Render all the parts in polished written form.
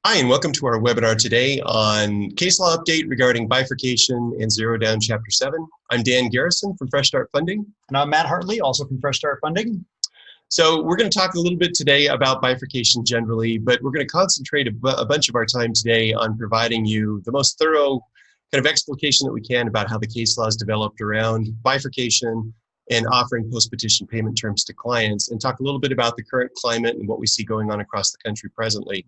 Hi, and welcome to our webinar today on case law update regarding bifurcation and zero down Chapter 7. I'm Dan Garrison from Fresh Start Funding. And I'm Matt Hartley, also from Fresh Start Funding. So we're going to talk a little bit today about bifurcation generally, but we're going to concentrate a bunch of our time today on providing you the most thorough kind of explication that we can about how the case law is developed around bifurcation and offering post-petition payment terms to clients, and talk a little bit about the current climate and what we see going on across the country presently.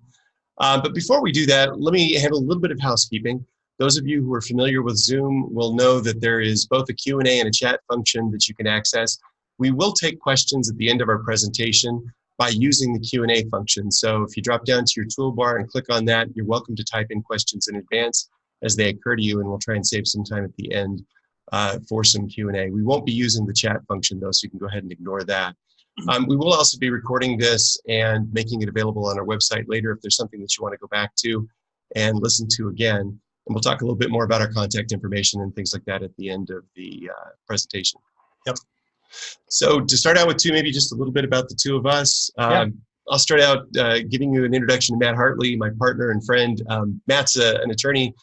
But before we do that, let me handle a little bit of housekeeping. Those of you who are familiar with Zoom will know that there is both a Q&A and a chat function that you can access. We will take questions at the end of our presentation by using the Q&A function. So if you drop down to your toolbar and click on that, you're welcome to type in questions in advance as they occur to you, and we'll try and save some time at the end for some Q&A. We won't be using the chat function though, so you can go ahead and ignore that. We will also be recording this and making it available on our website later if there's something that you want to go back to and listen to again. And we'll talk a little bit more about our contact information and things like that at the end of the presentation. Yep. So to start out with maybe just a little bit about the two of us. I'll start out giving you an introduction to Matt Hartley, my partner and friend. Matt's an attorney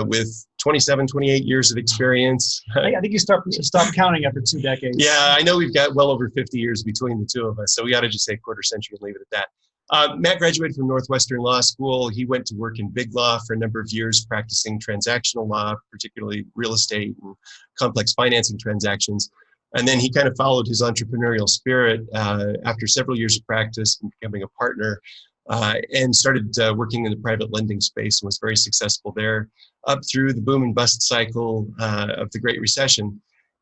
with 27, 28 years of experience. I think you stop counting after 2 decades. Yeah, I know we've got well over 50 years between the two of us, so we ought to just say quarter century and leave it at that. Matt graduated from Northwestern Law School. He went to work in big law for a number of years, practicing transactional law, particularly real estate and complex financing transactions. And then he kind of followed his entrepreneurial spirit after several years of practice and becoming a partner, and started working in the private lending space and was very successful there up through the boom and bust cycle of the Great Recession.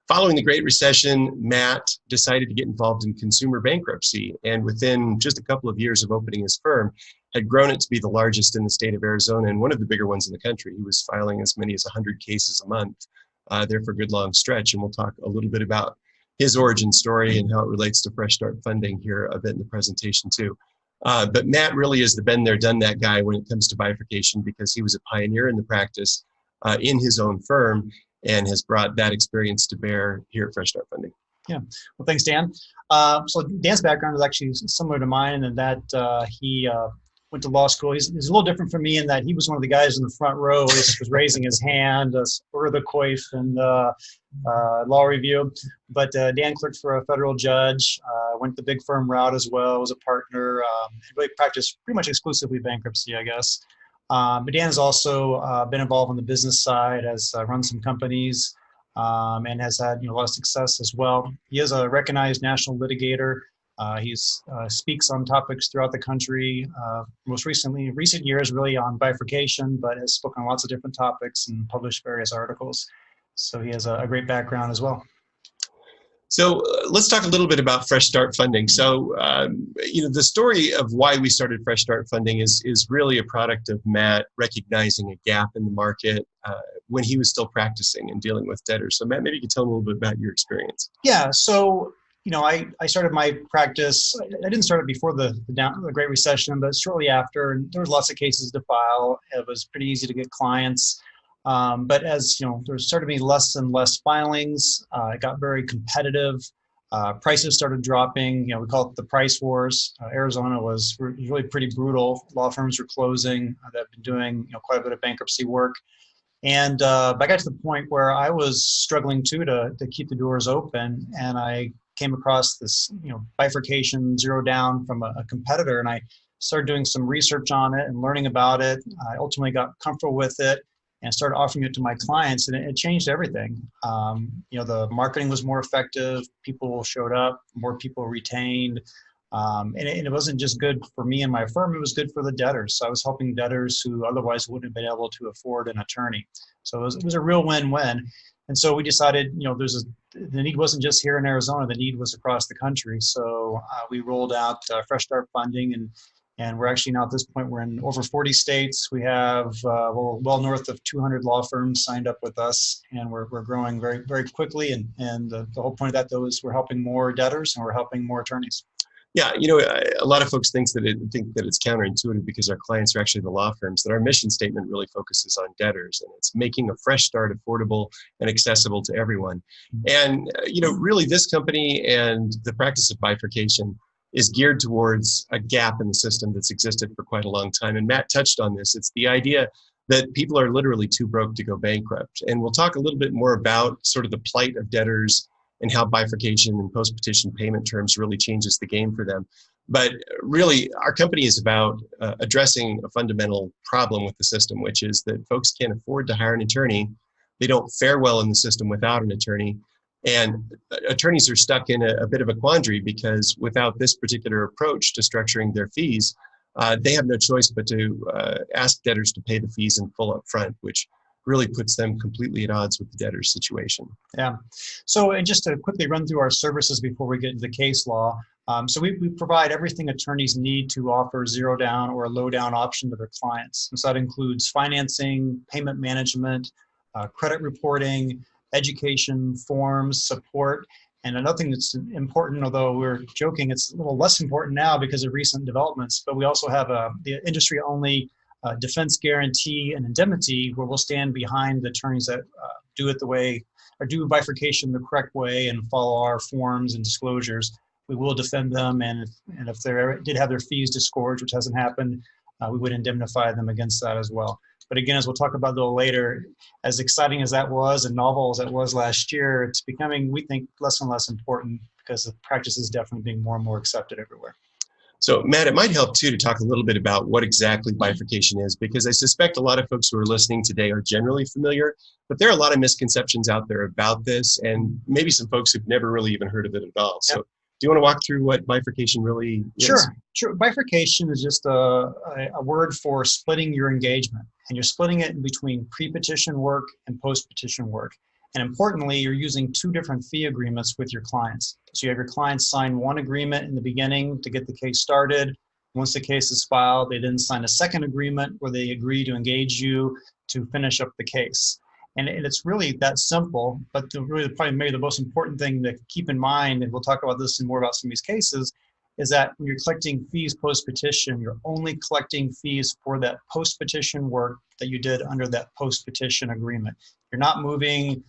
Following the Great Recession, Matt decided to get involved in consumer bankruptcy, and within just a couple of years of opening his firm, had grown it to be the largest in the state of Arizona and one of the bigger ones in the country. He was filing as many as 100 cases a month there for a good long stretch, and we'll talk a little bit about his origin story and how it relates to Fresh Start Funding here a bit in the presentation too. But Matt really is the been there, done that guy when it comes to bifurcation, because he was a pioneer in the practice in his own firm and has brought that experience to bear here at Fresh Start Funding. Yeah, well, thanks, Dan. So Dan's background is actually similar to mine in that he went to law school. He's a little different from me in that he was one of the guys in the front row who was raising his hand for the coif and law review. But Dan clerked for a federal judge, went the big firm route as well, was a partner, really practiced pretty much exclusively bankruptcy, I guess. But Dan has also been involved on the business side, has run some companies, and has had a lot of success as well. He is a recognized national litigator. He speaks on topics throughout the country, most recently, in recent years, really on bifurcation, but has spoken on lots of different topics and published various articles. So he has a great background as well. So let's talk a little bit about Fresh Start Funding. So, the story of why we started Fresh Start Funding is really a product of Matt recognizing a gap in the market when he was still practicing and dealing with debtors. So Matt, maybe you could tell a little bit about your experience. Yeah, so I started my practice. I didn't start it before the Great Recession, but shortly after, and there was lots of cases to file. It was pretty easy to get clients. But as there started to be less and less filings, it got very competitive. Prices started dropping. We call it the price wars. Arizona was really pretty brutal. Law firms were closing. They've been doing quite a bit of bankruptcy work. And I got to the point where I was struggling too to keep the doors open, and I came across this bifurcation zero down from a competitor, and I started doing some research on it and learning about it. I ultimately got comfortable with it and started offering it to my clients, and it changed everything. The marketing was more effective, people showed up, more people retained, and it wasn't just good for me and my firm, it was good for the debtors. So I was helping debtors who otherwise wouldn't have been able to afford an attorney. So it was a real win-win. And so we decided, the need wasn't just here in Arizona, the need was across the country. So we rolled out Fresh Start Funding, and we're actually now at this point, we're in over 40 states. We have well north of 200 law firms signed up with us, and we're growing very, very quickly. And the whole point of that, though, is we're helping more debtors and we're helping more attorneys. Yeah, a lot of folks think that it's counterintuitive because our clients are actually the law firms, that our mission statement really focuses on debtors, and it's making a fresh start affordable and accessible to everyone. And, really this company and the practice of bifurcation is geared towards a gap in the system that's existed for quite a long time. And Matt touched on this. It's the idea that people are literally too broke to go bankrupt. And we'll talk a little bit more about sort of the plight of debtors and how bifurcation and post-petition payment terms really changes the game for them. But really, our company is about addressing a fundamental problem with the system, which is that folks can't afford to hire an attorney. They don't fare well in the system without an attorney. And attorneys are stuck in a bit of a quandary because without this particular approach to structuring their fees, they have no choice but to ask debtors to pay the fees in full up front, which really puts them completely at odds with the debtor's situation. Yeah. So, and just to quickly run through our services before we get into the case law. So we provide everything attorneys need to offer zero down or a low down option to their clients. And so that includes financing, payment management, credit reporting, education, forms, support. And another thing that's important, although we're joking, it's a little less important now because of recent developments, but we also have the industry-only defense guarantee and indemnity where we'll stand behind the attorneys that do it the way, or do bifurcation the correct way and follow our forms and disclosures. We will defend them, and if they did have their fees disgorged, which hasn't happened, we would indemnify them against that as well. But again, as we'll talk about a little later, as exciting as that was and novel as that was last year, it's becoming, we think, less and less important because the practice is definitely being more and more accepted everywhere. So Matt, it might help too to talk a little bit about what exactly bifurcation is, because I suspect a lot of folks who are listening today are generally familiar, but there are a lot of misconceptions out there about this, and maybe some folks who've never really even heard of it at all. So do you want to walk through what bifurcation really is? Sure. Bifurcation is just a word for splitting your engagement, and you're splitting it in between pre-petition work and post-petition work. And importantly, you're using two different fee agreements with your clients. So you have your clients sign one agreement in the beginning to get the case started. Once the case is filed, they then sign a second agreement where they agree to engage you to finish up the case. And it's really that simple, but really probably maybe the most important thing to keep in mind, and we'll talk about this and more about some of these cases, is that when you're collecting fees post-petition, you're only collecting fees for that post-petition work that you did under that post-petition agreement. You're not moving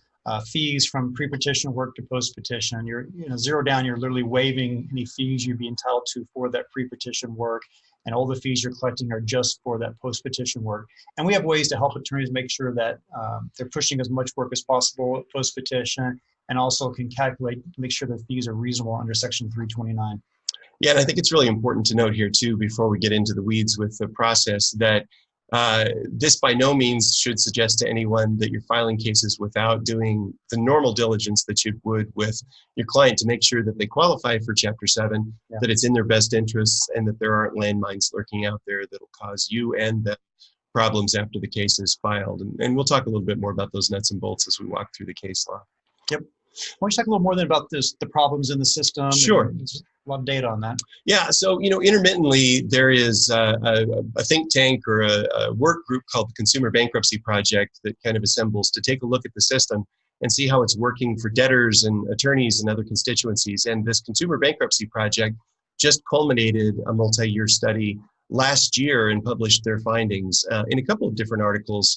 fees from pre-petition work to post-petition. You're zero down, you're literally waiving any fees you'd be entitled to for that pre-petition work, and all the fees you're collecting are just for that post-petition work. And we have ways to help attorneys make sure that they're pushing as much work as possible post-petition, and also can calculate, make sure their fees are reasonable under Section 329. Yeah, and I think it's really important to note here too, before we get into the weeds with the process, that this by no means should suggest to anyone that you're filing cases without doing the normal diligence that you would with your client to make sure that they qualify for Chapter 7, that it's in their best interests, and that there aren't landmines lurking out there that'll cause you and them problems after the case is filed. And we'll talk a little bit more about those nuts and bolts as we walk through the case law. Yep. Why don't you talk a little more then about the problems in the system? Sure. There's a lot of data on that. Yeah, so, intermittently there is a think tank or a work group called the Consumer Bankruptcy Project that kind of assembles to take a look at the system and see how it's working for debtors and attorneys and other constituencies. And this Consumer Bankruptcy Project just culminated a multi-year study last year and published their findings in a couple of different articles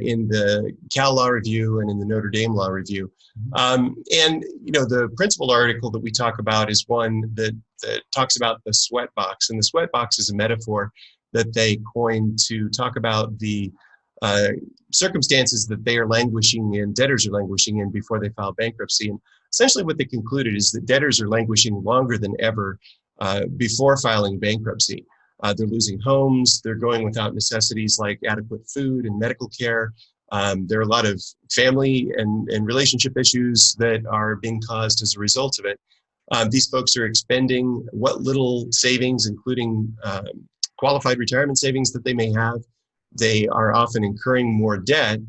in the Cal Law Review and in the Notre Dame Law Review. The principal article that we talk about is one that talks about the sweat box. And the sweat box is a metaphor that they coined to talk about the circumstances that they are languishing in, debtors are languishing in before they file bankruptcy. And essentially what they concluded is that debtors are languishing longer than ever before filing bankruptcy. They're losing homes, they're going without necessities like adequate food and medical care. There are a lot of family and relationship issues that are being caused as a result of it. These folks are expending what little savings, including qualified retirement savings that they may have. They are often incurring more debt,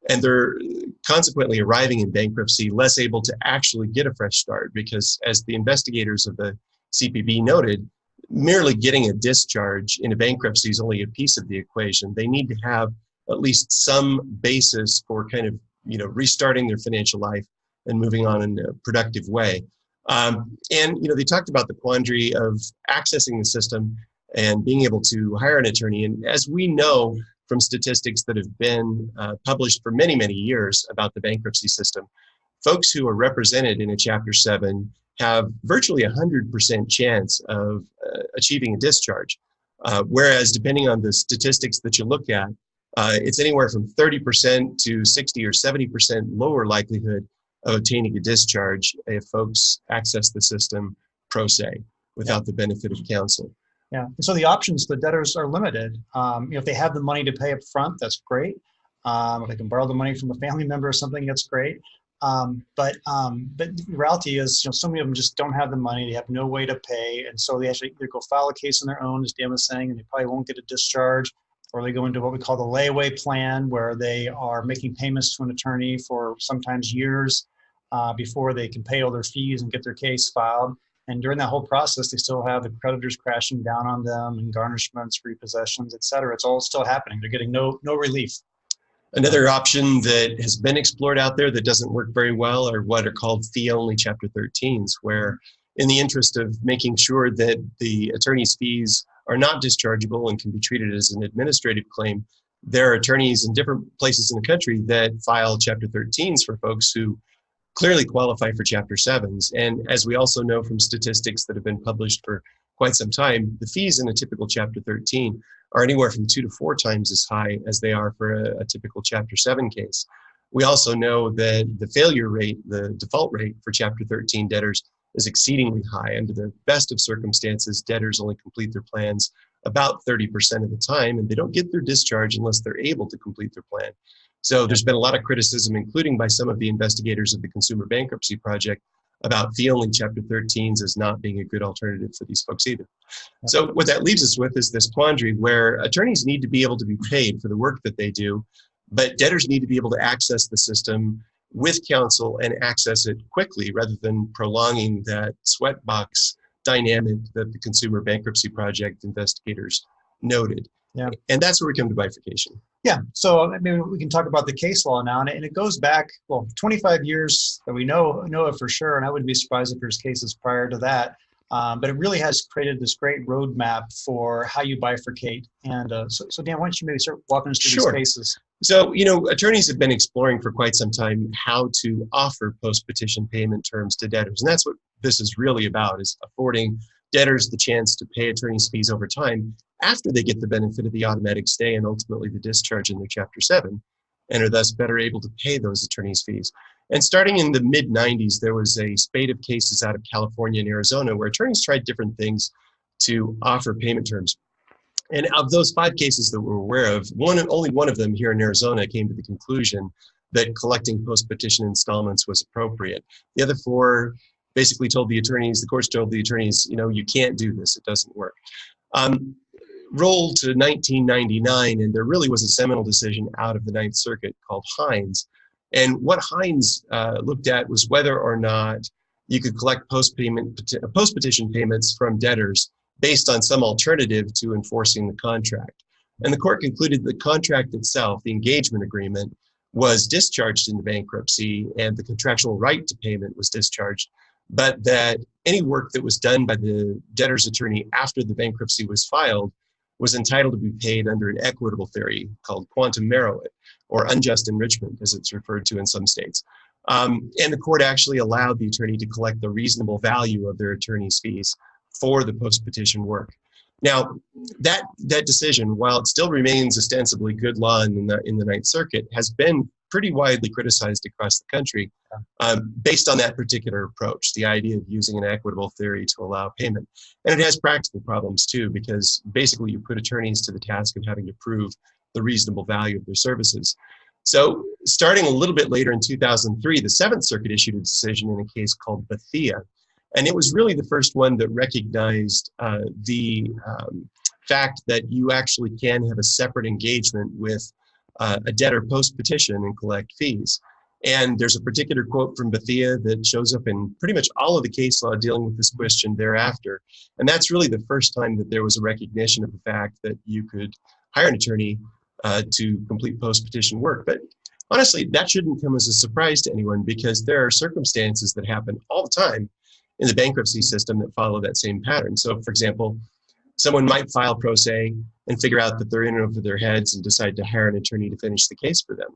and they're consequently arriving in bankruptcy less able to actually get a fresh start, because as the investigators of the CPB noted, merely getting a discharge in a bankruptcy is only a piece of the equation. They need to have at least some basis for kind of, restarting their financial life and moving on in a productive way. They talked about the quandary of accessing the system and being able to hire an attorney. And as we know from statistics that have been published for many, many years about the bankruptcy system, folks who are represented in a Chapter 7 have virtually 100% chance of achieving a discharge. Whereas depending on the statistics that you look at, it's anywhere from 30% to 60 or 70% lower likelihood of obtaining a discharge if folks access the system pro se without the benefit of counsel. Yeah, and so the options for the debtors are limited. If they have the money to pay up front, that's great. If they can borrow the money from a family member or something, that's great. But the reality is, so many of them just don't have the money. They have no way to pay, and so they actually either go file a case on their own, as Dan was saying, and they probably won't get a discharge, or they go into what we call the layaway plan, where they are making payments to an attorney for sometimes years before they can pay all their fees and get their case filed. And during that whole process, they still have the creditors crashing down on them and garnishments, repossessions, et cetera. It's all still happening. They're getting no relief. Another option that has been explored out there that doesn't work very well are what are called fee-only Chapter 13s, where in the interest of making sure that the attorney's fees are not dischargeable and can be treated as an administrative claim, there are attorneys in different places in the country that file Chapter 13s for folks who clearly qualify for Chapter 7s. And as we also know from statistics that have been published for quite some time, the fees in a typical Chapter 13 are anywhere from 2 to 4 times as high as they are for a typical Chapter 7 case. We also know that the failure rate, the default rate for Chapter 13 debtors is exceedingly high. Under the best of circumstances, debtors only complete their plans about 30% of the time, and they don't get their discharge unless they're able to complete their plan. So there's been a lot of criticism, including by some of the investigators of the Consumer Bankruptcy Project, about fee-only Chapter 13s as not being a good alternative for these folks either. So what that leaves us with is this quandary where attorneys need to be able to be paid for the work that they do, but debtors need to be able to access the system with counsel and access it quickly rather than prolonging that sweatbox dynamic that the Consumer Bankruptcy Project investigators noted. Yeah. And that's where we come to bifurcation. Yeah, so maybe we can talk about the case law now, and it goes back, 25 years that we know of for sure, and I wouldn't be surprised if there's cases prior to that, but it really has created this great roadmap for how you bifurcate. And so Dan, why don't you maybe start walking us through these cases? So, attorneys have been exploring for quite some time how to offer post-petition payment terms to debtors, and that's what this is really about, is affording debtors the chance to pay attorney's fees over time after they get the benefit of the automatic stay and ultimately the discharge in their Chapter 7, and are thus better able to pay those attorney's fees. And starting in the mid-90s, there was a spate of cases out of California and Arizona where attorneys tried different things to offer payment terms. And of those 5 cases that we're aware of, only one of them here in Arizona came to the conclusion that collecting post-petition installments was appropriate. The other 4 basically told the attorneys, the courts told the attorneys, you can't do this, it doesn't work. Roll to 1999, and there really was a seminal decision out of the Ninth Circuit called Hines. And what Hines looked at was whether or not you could collect post-petition payments from debtors based on some alternative to enforcing the contract. And the court concluded the contract itself, the engagement agreement, was discharged into bankruptcy and the contractual right to payment was discharged, but that any work that was done by the debtor's attorney after the bankruptcy was filed was entitled to be paid under an equitable theory called quantum merit, or unjust enrichment, as it's referred to in some states. And the court actually allowed the attorney to collect the reasonable value of their attorney's fees for the post-petition work. Now, that decision, while it still remains ostensibly good law in the Ninth Circuit, has been pretty widely criticized across the country based on that particular approach, the idea of using an equitable theory to allow payment. And it has practical problems too, because basically you put attorneys to the task of having to prove the reasonable value of their services. So starting a little bit later in 2003, the Seventh Circuit issued a decision in a case called Athiya. And it was really the first one that recognized the fact that you actually can have a separate engagement with a debtor post-petition and collect fees. And there's a particular quote from Athiya that shows up in pretty much all of the case law dealing with this question thereafter. And that's really the first time that there was a recognition of the fact that you could hire an attorney to complete post-petition work. But honestly, that shouldn't come as a surprise to anyone, because there are circumstances that happen all the time in the bankruptcy system that follow that same pattern. So, for example, someone might file pro se and figure out that they're in over their heads and decide to hire an attorney to finish the case for them.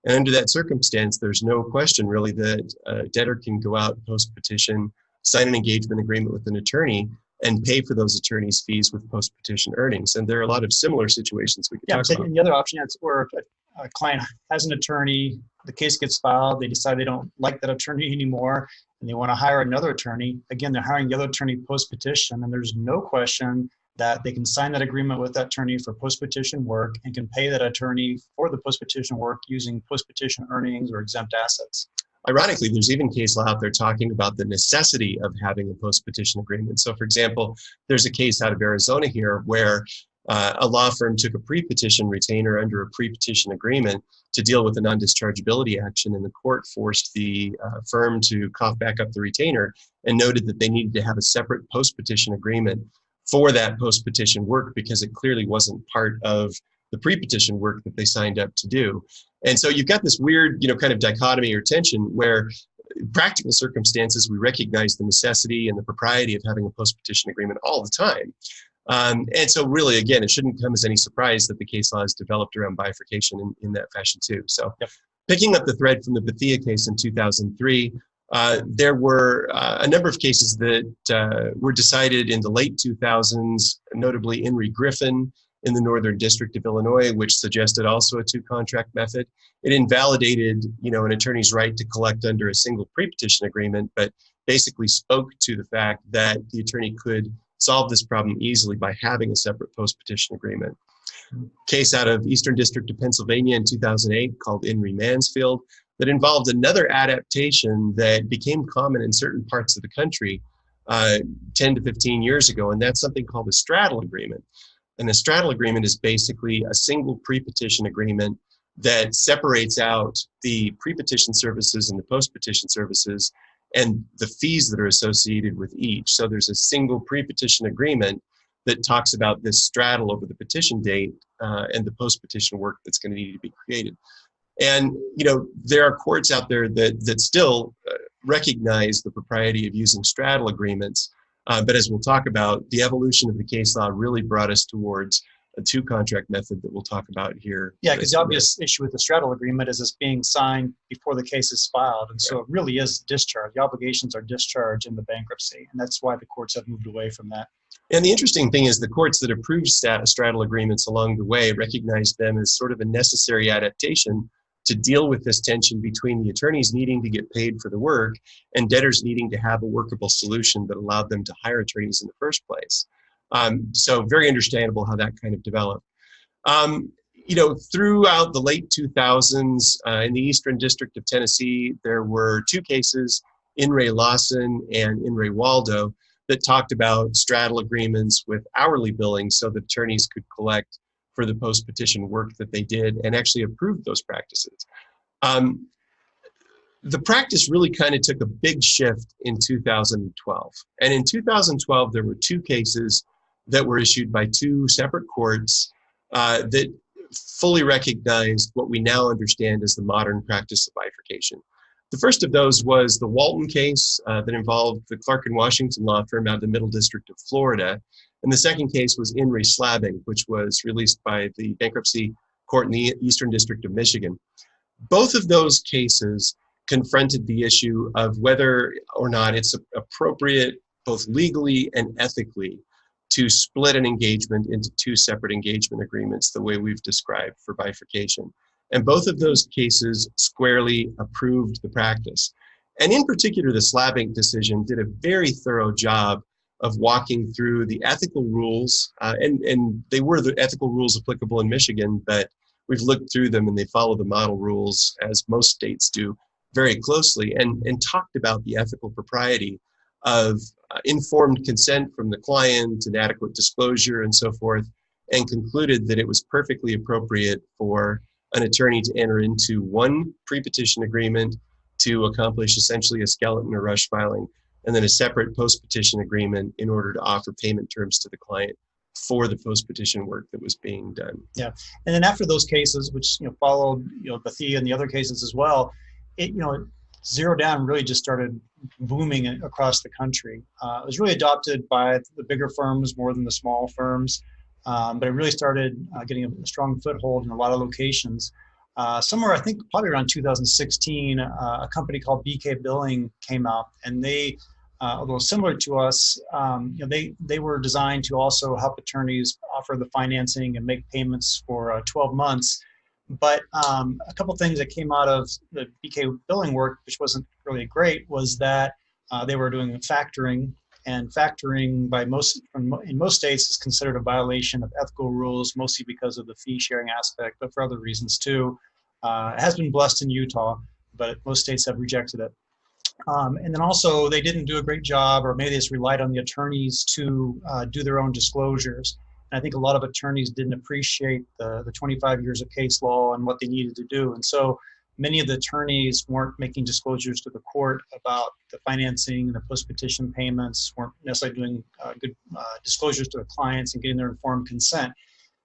And under that circumstance, there's no question really that a debtor can go out post-petition, sign an engagement agreement with an attorney and pay for those attorney's fees with post-petition earnings. And there are a lot of similar situations we could talk about. And the other option is where a client has an attorney, the case gets filed, they decide they don't like that attorney anymore, and they want to hire another attorney. Again, they're hiring the other attorney post-petition, and there's no question that they can sign that agreement with that attorney for post-petition work and can pay that attorney for the post-petition work using post-petition earnings or exempt assets. Ironically, there's even case law out there talking about the necessity of having a post-petition agreement. So, for example, there's a case out of Arizona here where a law firm took a pre-petition retainer under a pre-petition agreement to deal with a non-dischargeability action, and the court forced the firm to cough back up the retainer and noted that they needed to have a separate post-petition agreement for that post-petition work because it clearly wasn't part of the pre-petition work that they signed up to do. And so you've got this weird, kind of dichotomy or tension where in practical circumstances, we recognize the necessity and the propriety of having a post-petition agreement all the time. And so really, again, it shouldn't come as any surprise that the case law is developed around bifurcation in that fashion too. So picking up the thread from the Athiya case in 2003, there were a number of cases that were decided in the late 2000s, notably Inree Griffin in the Northern District of Illinois, which suggested also a two-contract method. It invalidated, an attorney's right to collect under a single pre-petition agreement, but basically spoke to the fact that the attorney could solve this problem easily by having a separate post-petition agreement. Case out of Eastern District of Pennsylvania in 2008 called Inree Mansfield that involved another adaptation that became common in certain parts of the country 10 to 15 years ago, and that's something called a straddle agreement. And a straddle agreement is basically a single pre-petition agreement that separates out the pre-petition services and the post-petition services and the fees that are associated with each. So there's a single pre-petition agreement that talks about this straddle over the petition date and the post-petition work that's going to need to be created. And, there are courts out there that still recognize the propriety of using straddle agreements. But as we'll talk about, the evolution of the case law really brought us towards a two-contract method that we'll talk about here. Yeah, because the obvious issue with the straddle agreement is it's being signed before the case is filed. And so it really is discharged. The obligations are discharged in the bankruptcy. And that's why the courts have moved away from that. And the interesting thing is the courts that approved straddle agreements along the way recognized them as sort of a necessary adaptation to deal with this tension between the attorneys needing to get paid for the work and debtors needing to have a workable solution that allowed them to hire attorneys in the first place. So very understandable how that kind of developed. Throughout the late 2000s in the Eastern District of Tennessee, there were two cases, In re Lawson and In re Waldo, that talked about straddle agreements with hourly billing so that attorneys could collect for the post-petition work that they did and actually approved those practices. The practice really kind of took a big shift in 2012. And in 2012, there were two cases that were issued by two separate courts that fully recognized what we now understand as the modern practice of bifurcation. The first of those was the Walton case that involved the Clark and Washington law firm out of the Middle District of Florida. And the second case was In re Slabbing, which was released by the Bankruptcy Court in the Eastern District of Michigan. Both of those cases confronted the issue of whether or not it's appropriate, both legally and ethically, to split an engagement into two separate engagement agreements the way we've described for bifurcation. And both of those cases squarely approved the practice. And in particular, the Slabbing decision did a very thorough job of walking through the ethical rules, and they were the ethical rules applicable in Michigan, but we've looked through them and they follow the model rules, as most states do, very closely, and talked about the ethical propriety of informed consent from the client and adequate disclosure and so forth, and concluded that it was perfectly appropriate for an attorney to enter into one pre-petition agreement to accomplish essentially a skeleton or rush filing, and then a separate post-petition agreement in order to offer payment terms to the client for the post-petition work that was being done. Yeah, and then after those cases, which followed Athiya and the other cases as well, it Zero Down really just started booming across the country. It was really adopted by the bigger firms more than the small firms, but it really started getting a strong foothold in a lot of locations. Somewhere, I think probably around 2016, a company called BK Billing came out, and they although similar to us, they were designed to also help attorneys offer the financing and make payments for 12 months. But a couple things that came out of the BK billing work, which wasn't really great, was that they were doing factoring, and factoring in most states is considered a violation of ethical rules, mostly because of the fee sharing aspect, but for other reasons too. It has been blessed in Utah, but most states have rejected it. And then also they didn't do a great job, or maybe they just relied on the attorneys to do their own disclosures. And I think a lot of attorneys didn't appreciate the 25 years of case law and what they needed to do. And so many of the attorneys weren't making disclosures to the court about the financing and the post-petition payments, weren't necessarily doing good disclosures to the clients and getting their informed consent.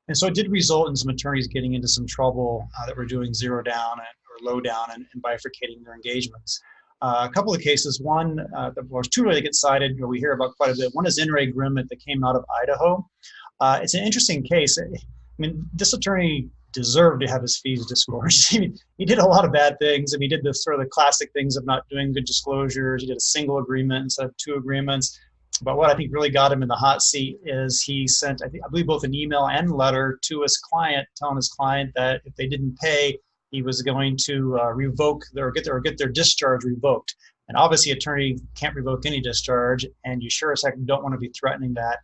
And so it did result in some attorneys getting into some trouble that were doing zero down or low down and bifurcating their engagements. A couple of cases, there's two really that get cited, we hear about quite a bit. One is In re Grimmett that came out of Idaho. It's an interesting case. I mean, this attorney deserved to have his fees disgorged. He did a lot of bad things. He did the sort of the classic things of not doing good disclosures. He did a single agreement instead of two agreements. But what I think really got him in the hot seat is he sent, I believe, both an email and letter to his client, telling his client that if they didn't pay, he was going to revoke get their discharge revoked. And obviously, attorney can't revoke any discharge, and you sure as heck don't want to be threatening that.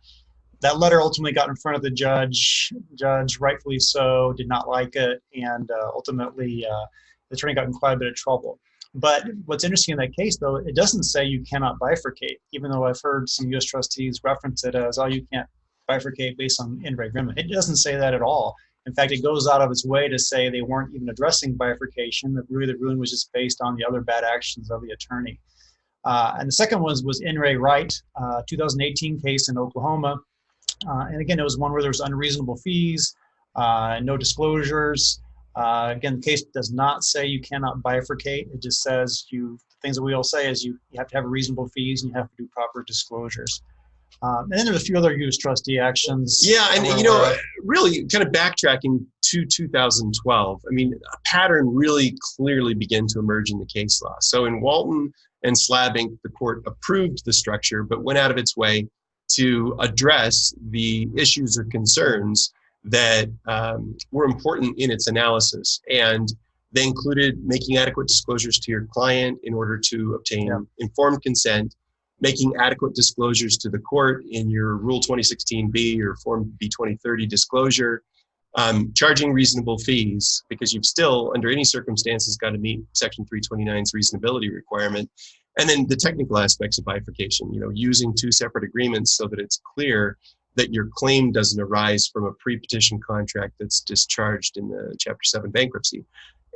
That letter ultimately got in front of the judge. Judge, rightfully so, did not like it, and ultimately the attorney got in quite a bit of trouble. But what's interesting in that case, though, it doesn't say you cannot bifurcate, even though I've heard some U.S. trustees reference it as, oh, you can't bifurcate based on in re Grimmett. It doesn't say that at all. In fact, it goes out of its way to say they weren't even addressing bifurcation. The ruling was just based on the other bad actions of the attorney. And the second one was In re Wright, 2018 case in Oklahoma. And again, it was one where there was unreasonable fees, no disclosures. Again, the case does not say you cannot bifurcate. It just says the things that we all say is you have to have reasonable fees and you have to do proper disclosures. And then there's a few other U.S. trustee actions. Yeah, and really kind of backtracking to 2012, I mean, a pattern really clearly began to emerge in the case law. So in Walton and Slabbing, the court approved the structure, but went out of its way to address the issues or concerns that were important in its analysis. And they included making adequate disclosures to your client in order to obtain informed consent, making adequate disclosures to the court in your Rule 2016B or Form B2030 disclosure, charging reasonable fees, because you've still, under any circumstances, got to meet Section 329's reasonability requirement. And then the technical aspects of bifurcation, using two separate agreements so that it's clear that your claim doesn't arise from a pre-petition contract that's discharged in the Chapter 7 bankruptcy.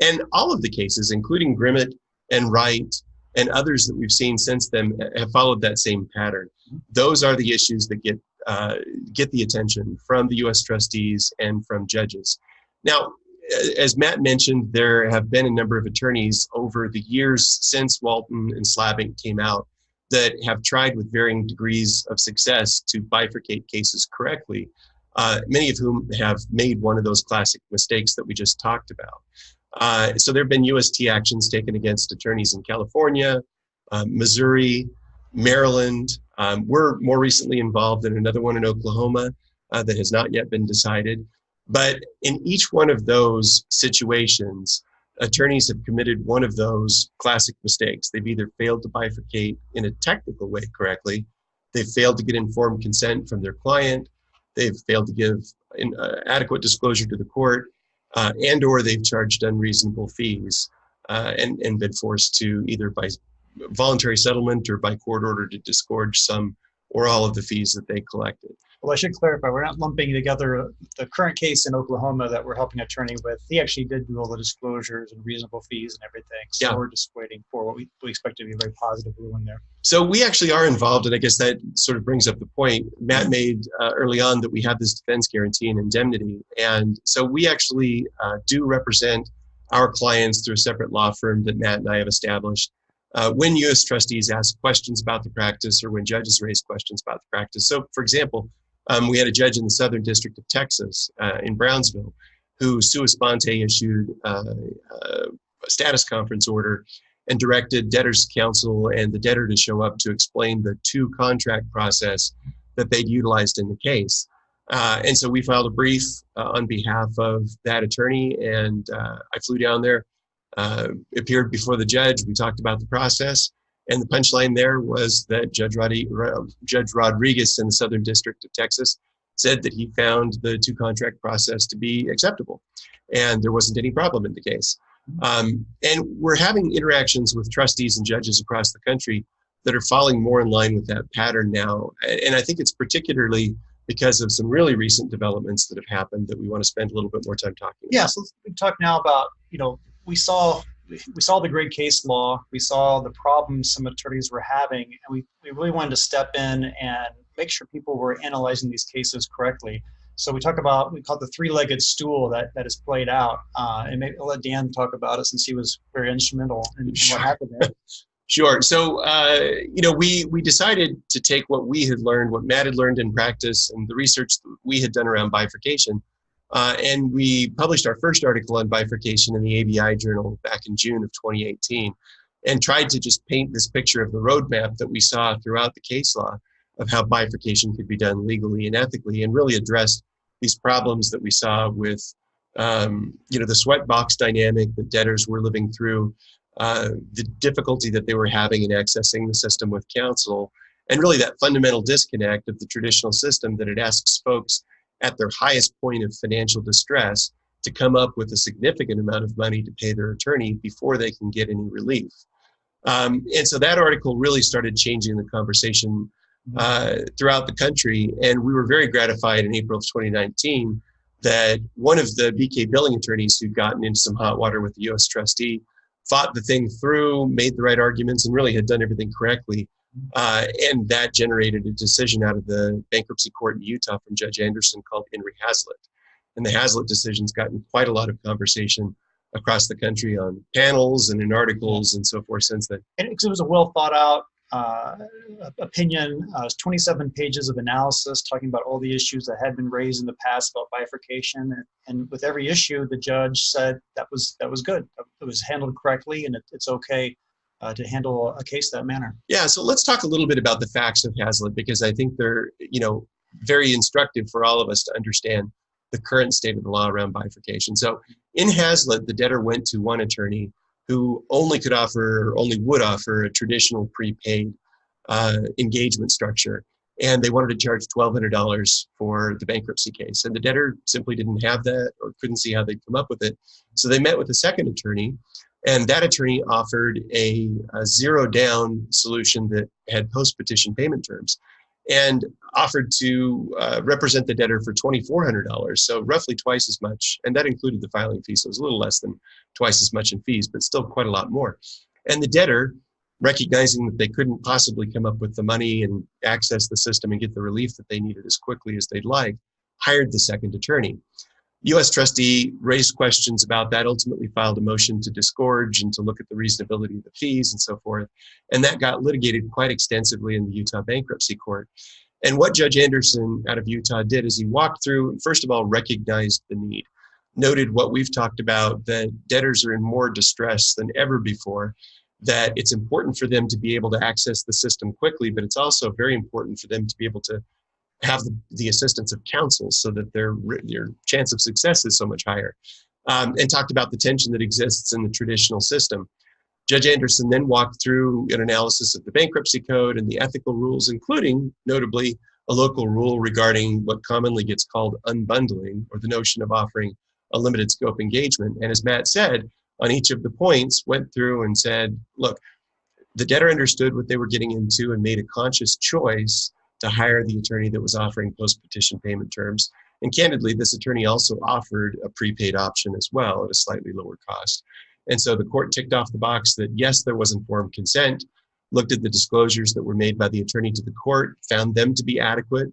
And all of the cases, including Grimmett and Wright and others that we've seen since then, have followed that same pattern. Those are the issues that get the attention from the U.S. trustees and from judges. Now, as Matt mentioned, there have been a number of attorneys over the years since Walton and Slabbing came out that have tried with varying degrees of success to bifurcate cases correctly, many of whom have made one of those classic mistakes that we just talked about. So there have been UST actions taken against attorneys in California, Missouri, Maryland. We're more recently involved in another one in Oklahoma that has not yet been decided. But in each one of those situations, attorneys have committed one of those classic mistakes. They've either failed to bifurcate in a technical way correctly, they've failed to get informed consent from their client, they've failed to give adequate disclosure to the court, and or they've charged unreasonable fees and been forced to either by voluntary settlement or by court order to disgorge some or all of the fees that they collected. Well, I should clarify, we're not lumping together the current case in Oklahoma that we're helping attorney with. He actually did do all the disclosures and reasonable fees and everything. So we're just waiting for what we expect to be a very positive ruling there. So we actually are involved, and I guess that sort of brings up the point Matt made early on that we have this defense guarantee and indemnity. And so we actually do represent our clients through a separate law firm that Matt and I have established. When U.S. trustees ask questions about the practice or when judges raise questions about the practice. So, for example, we had a judge in the Southern District of Texas in Brownsville who sua sponte issued a status conference order and directed debtors counsel and the debtor to show up to explain the two contract process that they'd utilized in the case. And so we filed a brief on behalf of that attorney, and I flew down there, appeared before the judge. We talked about the process, and the punchline there was that Judge Rodriguez in the Southern District of Texas said that he found the two contract process to be acceptable, and there wasn't any problem in the case. And we're having interactions with trustees and judges across the country that are falling more in line with that pattern now. And I think it's particularly because of some really recent developments that have happened that we want to spend a little bit more time talking about. Yeah, so let's talk now about, we saw the great case law, we saw the problems some attorneys were having, and we really wanted to step in and make sure people were analyzing these cases correctly. So we call it the three-legged stool that is played out. And maybe I'll let Dan talk about it since he was very instrumental in what happened there. Sure. So, we decided to take what we had learned, what Matt had learned in practice, and the research that we had done around bifurcation. And we published our first article on bifurcation in the ABI Journal back in June of 2018, and tried to just paint this picture of the roadmap that we saw throughout the case law of how bifurcation could be done legally and ethically, and really addressed these problems that we saw with, the sweat box dynamic that debtors were living through, the difficulty that they were having in accessing the system with counsel, and really that fundamental disconnect of the traditional system that it asks folks at their highest point of financial distress to come up with a significant amount of money to pay their attorney before they can get any relief. And so that article really started changing the conversation throughout the country, and we were very gratified in April of 2019 that one of the BK billing attorneys who'd gotten into some hot water with the U.S. trustee fought the thing through, made the right arguments, and really had done everything correctly. And that generated a decision out of the bankruptcy court in Utah from Judge Anderson called Hazlett. And the Hazlett decision's gotten quite a lot of conversation across the country on panels and in articles and so forth since then. And it was a well thought out opinion. It was 27 pages of analysis talking about all the issues that had been raised in the past about bifurcation. And with every issue, the judge said that was good. It was handled correctly, and it's okay to handle a case that manner. Yeah, so let's talk a little bit about the facts of Hazlett, because I think they're very instructive for all of us to understand the current state of the law around bifurcation. So in Hazlett, the debtor went to one attorney who only would offer a traditional prepaid engagement structure. And they wanted to charge $1,200 for the bankruptcy case. And the debtor simply didn't have that or couldn't see how they'd come up with it. So they met with a second attorney, and that attorney offered a zero down solution that had post-petition payment terms and offered to represent the debtor for $2,400, so roughly twice as much, and that included the filing fee, so it was a little less than twice as much in fees, but still quite a lot more. And the debtor, recognizing that they couldn't possibly come up with the money and access the system and get the relief that they needed as quickly as they'd like, hired the second attorney. U.S. trustee raised questions about that, ultimately filed a motion to disgorge and to look at the reasonability of the fees and so forth. And that got litigated quite extensively in the Utah Bankruptcy Court. And what Judge Anderson out of Utah did is he walked through and first of all recognized the need, noted what we've talked about, that debtors are in more distress than ever before, that it's important for them to be able to access the system quickly, but it's also very important for them to be able to have the assistance of counsel so that their chance of success is so much higher, and talked about the tension that exists in the traditional system. Judge Anderson then walked through an analysis of the bankruptcy code and the ethical rules, including, notably, a local rule regarding what commonly gets called unbundling, or the notion of offering a limited scope engagement. And as Matt said, on each of the points, went through and said, look, the debtor understood what they were getting into and made a conscious choice to hire the attorney that was offering post-petition payment terms. And candidly, this attorney also offered a prepaid option as well at a slightly lower cost. And so the court ticked off the box that yes, there was informed consent, looked at the disclosures that were made by the attorney to the court, found them to be adequate.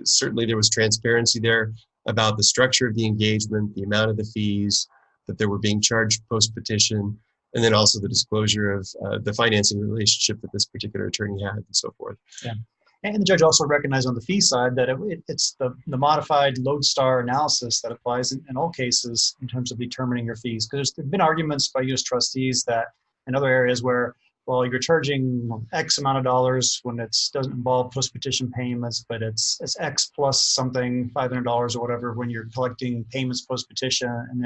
Certainly there was transparency there about the structure of the engagement, the amount of the fees, that they were being charged post-petition, and then also the disclosure of the financing relationship that this particular attorney had and so forth. Yeah. And the judge also recognized on the fee side that it's the modified lodestar analysis that applies in all cases in terms of determining your fees. Because there have been arguments by U.S. trustees that and other areas where, well, you're charging X amount of dollars when it doesn't involve post-petition payments, but it's X plus something, $500 or whatever, when you're collecting payments post-petition. And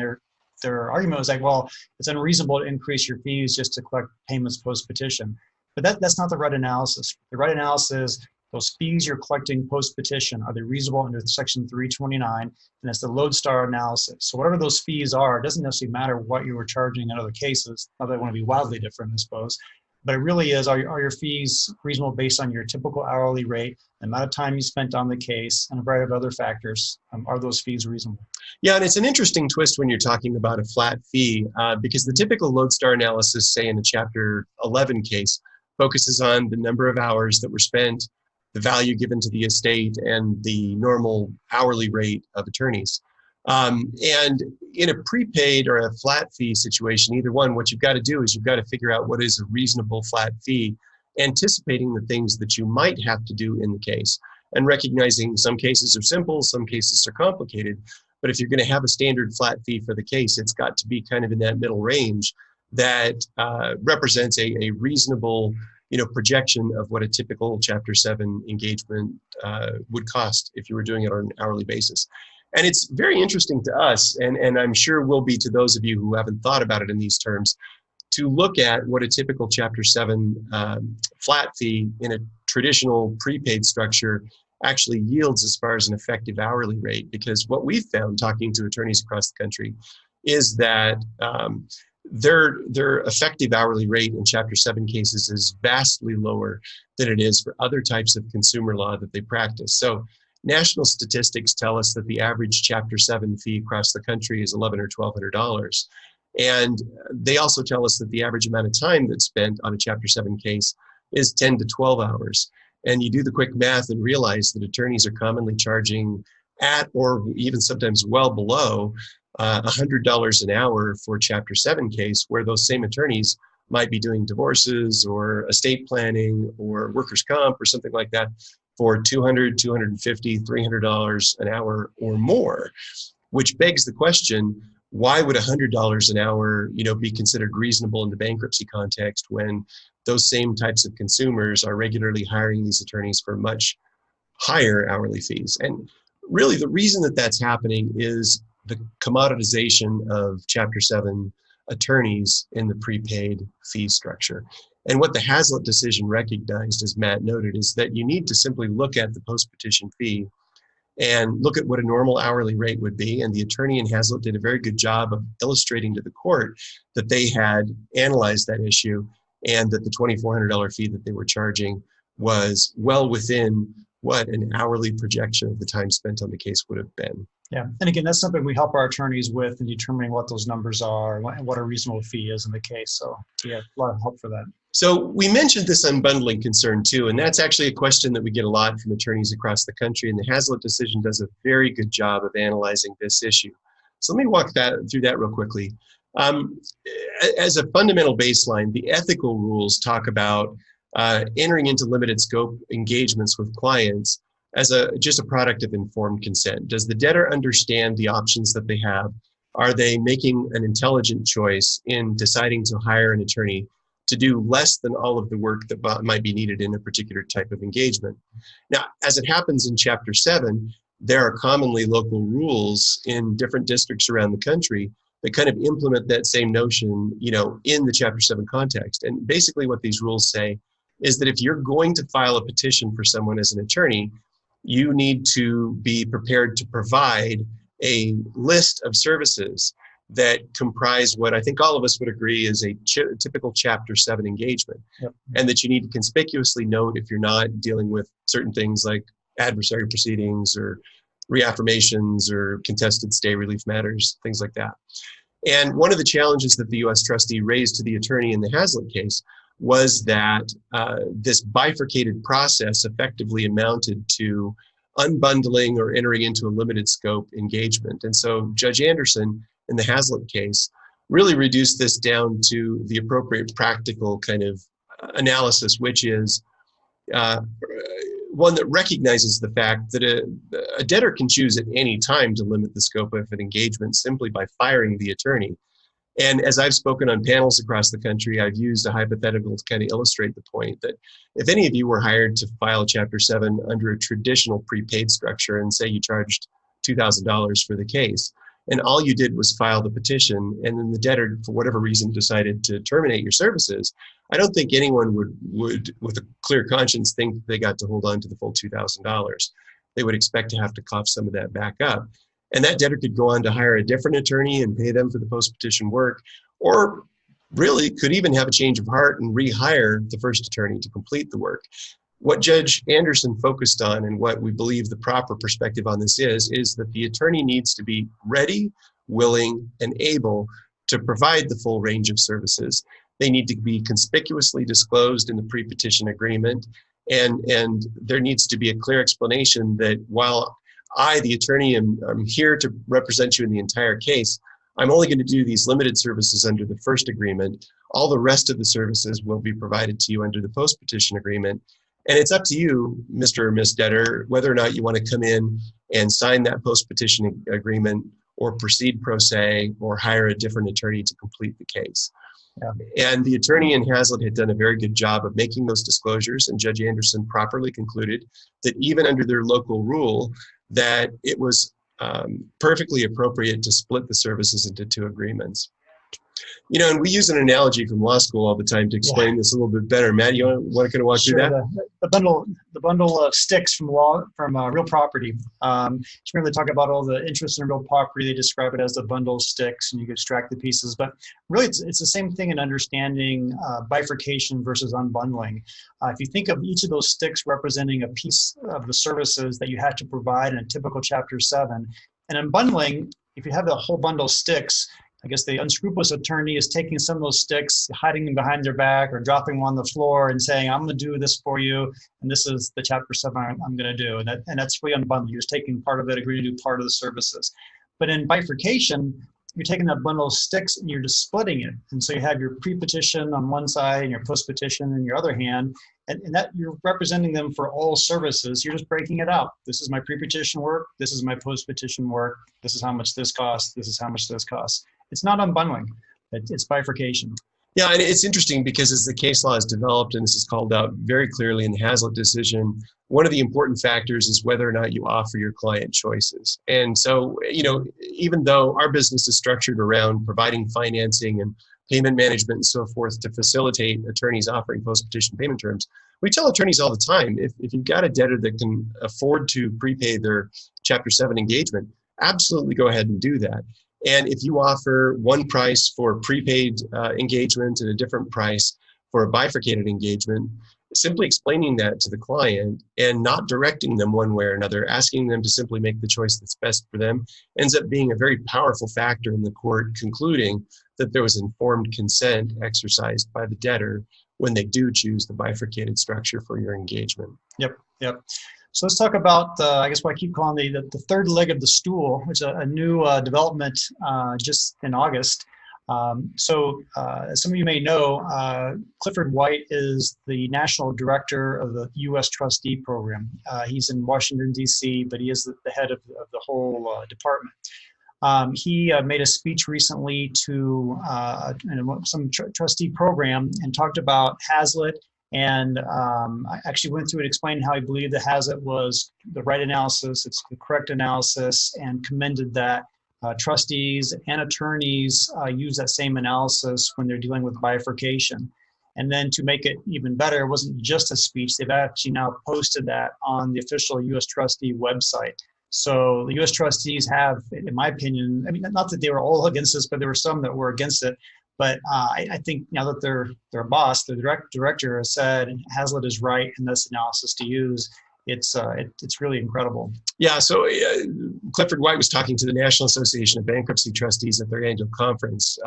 their argument was like, well, it's unreasonable to increase your fees just to collect payments post-petition. But that's not the right analysis. The right analysis is those fees you're collecting post-petition, are they reasonable under Section 329? And it's the lodestar analysis. So whatever those fees are, it doesn't necessarily matter what you were charging in other cases. Not that they want to be wildly different, I suppose. But it really is, are your fees reasonable based on your typical hourly rate, the amount of time you spent on the case, and a variety of other factors? Are those fees reasonable? Yeah, and it's an interesting twist when you're talking about a flat fee, because the typical lodestar analysis, say in a Chapter 11 case, focuses on the number of hours that were spent, the value given to the estate, and the normal hourly rate of attorneys. And in a prepaid or a flat fee situation, either one, what you've got to do is you've got to figure out what is a reasonable flat fee, anticipating the things that you might have to do in the case, and recognizing some cases are simple, some cases are complicated. But if you're going to have a standard flat fee for the case, it's got to be kind of in that middle range that represents a reasonable, projection of what a typical Chapter 7 engagement would cost if you were doing it on an hourly basis. And it's very interesting to us, and I'm sure will be to those of you who haven't thought about it in these terms, to look at what a typical Chapter 7 flat fee in a traditional prepaid structure actually yields as far as an effective hourly rate. Because what we've found talking to attorneys across the country is that their effective hourly rate in Chapter 7 cases is vastly lower than it is for other types of consumer law that they practice. So national statistics tell us that the average Chapter 7 fee across the country is $1,100 or $1,200. And they also tell us that the average amount of time that's spent on a Chapter 7 case is 10 to 12 hours. And you do the quick math and realize that attorneys are commonly charging at or even sometimes well below $100 an hour for a Chapter 7 case, where those same attorneys might be doing divorces or estate planning or workers' comp or something like that for $200, $250, $300 an hour or more, which begs the question, why would $100 an hour, be considered reasonable in the bankruptcy context when those same types of consumers are regularly hiring these attorneys for much higher hourly fees? And really the reason that that's happening is the commoditization of Chapter 7 attorneys in the prepaid fee structure. And what the Hazlett decision recognized, as Matt noted, is that you need to simply look at the post-petition fee and look at what a normal hourly rate would be. And the attorney in Hazlett did a very good job of illustrating to the court that they had analyzed that issue and that the $2,400 fee that they were charging was well within what an hourly projection of the time spent on the case would have been. Yeah, and again, that's something we help our attorneys with in determining what those numbers are and what a reasonable fee is in the case. So yeah, a lot of help for that. So we mentioned this unbundling concern too, and that's actually a question that we get a lot from attorneys across the country, and the Hazlett decision does a very good job of analyzing this issue. So let me walk through that real quickly. As a fundamental baseline, the ethical rules talk about entering into limited scope engagements with clients as just a product of informed consent. Does the debtor understand the options that they have? Are they making an intelligent choice in deciding to hire an attorney to do less than all of the work that might be needed in a particular type of engagement? Now, as it happens in Chapter 7, there are commonly local rules in different districts around the country that kind of implement that same notion, in the Chapter 7 context. And basically what these rules say is that if you're going to file a petition for someone as an attorney, you need to be prepared to provide a list of services that comprise what I think all of us would agree is a typical Chapter 7 engagement. Yep. And that you need to conspicuously note if you're not dealing with certain things like adversary proceedings or reaffirmations or contested stay relief matters, things like that. And one of the challenges that the U.S. trustee raised to the attorney in the Hazlett case was that this bifurcated process effectively amounted to unbundling or entering into a limited scope engagement. And so Judge Anderson in the Hazlett case really reduced this down to the appropriate practical kind of analysis, which is one that recognizes the fact that a debtor can choose at any time to limit the scope of an engagement simply by firing the attorney. And as I've spoken on panels across the country, I've used a hypothetical to kind of illustrate the point that if any of you were hired to file Chapter 7 under a traditional prepaid structure, and say you charged $2,000 for the case, and all you did was file the petition, and then the debtor, for whatever reason, decided to terminate your services, I don't think anyone would with a clear conscience, think they got to hold on to the full $2,000. They would expect to have to cough some of that back up. And that debtor could go on to hire a different attorney and pay them for the post-petition work, or really could even have a change of heart and rehire the first attorney to complete the work. What Judge Anderson focused on, and what we believe the proper perspective on this is that the attorney needs to be ready, willing, and able to provide the full range of services. They need to be conspicuously disclosed in the pre-petition agreement, and there needs to be a clear explanation that while I, the attorney, am here to represent you in the entire case, I'm only going to do these limited services under the first agreement. All the rest of the services will be provided to you under the post-petition agreement. And it's up to you, Mr. or Ms. Debtor, whether or not you want to come in and sign that post-petition agreement, or proceed pro se, or hire a different attorney to complete the case. Yeah. And the attorney in Hazlett had done a very good job of making those disclosures, and Judge Anderson properly concluded that even under their local rule, that it was perfectly appropriate to split the services into two agreements. You know, and we use an analogy from law school all the time to explain this a little bit better. Matt, you want to kind of walk through that? The bundle of sticks from real property. It's when they talk about all the interest in real property, they describe it as the bundle of sticks, and you can extract the pieces. But really, it's the same thing in understanding bifurcation versus unbundling. If you think of each of those sticks representing a piece of the services that you have to provide in a typical Chapter 7, and unbundling, if you have the whole bundle of sticks, I guess the unscrupulous attorney is taking some of those sticks, hiding them behind their back, or dropping them on the floor and saying, I'm going to do this for you, and this is the Chapter 7 I'm going to do. And that's really unbundling. You're just taking part of it, agreeing to do part of the services. But in bifurcation, you're taking that bundle of sticks and you're just splitting it. And so you have your pre-petition on one side and your post-petition in your other hand, and that you're representing them for all services. You're just breaking it out. This is my pre-petition work. This is my post-petition work. This is how much this costs. This is how much this costs. It's not unbundling. It's bifurcation. Yeah, and it's interesting because as the case law is developed, and this is called out very clearly in the Hazlett decision, one of the important factors is whether or not you offer your client choices. And so, you know, even though our business is structured around providing financing and payment management and so forth to facilitate attorneys offering post-petition payment terms, we tell attorneys all the time, if you've got a debtor that can afford to prepay their Chapter 7 engagement, absolutely go ahead and do that. And if you offer one price for prepaid engagement and a different price for a bifurcated engagement, simply explaining that to the client and not directing them one way or another, asking them to simply make the choice that's best for them, ends up being a very powerful factor in the court concluding that there was informed consent exercised by the debtor when they do choose the bifurcated structure for your engagement. Yep. So let's talk about, I guess what I keep calling the third leg of the stool, which is a new development just in August. As some of you may know, Clifford White is the National Director of the U.S. Trustee Program. He's in Washington, D.C., but he is the head of the whole department. He made a speech recently to some trustee program and talked about Hazlett. And I actually went through and explained how he believed that Hazlett was the right analysis, it's the correct analysis, and commended that trustees and attorneys use that same analysis when they're dealing with bifurcation. And then to make it even better, it wasn't just a speech. They've actually now posted that on the official U.S. Trustee website. So the U.S. trustees have, in my opinion, I mean, not that they were all against this, but there were some that were against it. But I think now that their boss, the director, has said Hazlett is right in this analysis to use, it's really incredible. Yeah. So Clifford White was talking to the National Association of Bankruptcy Trustees at their annual conference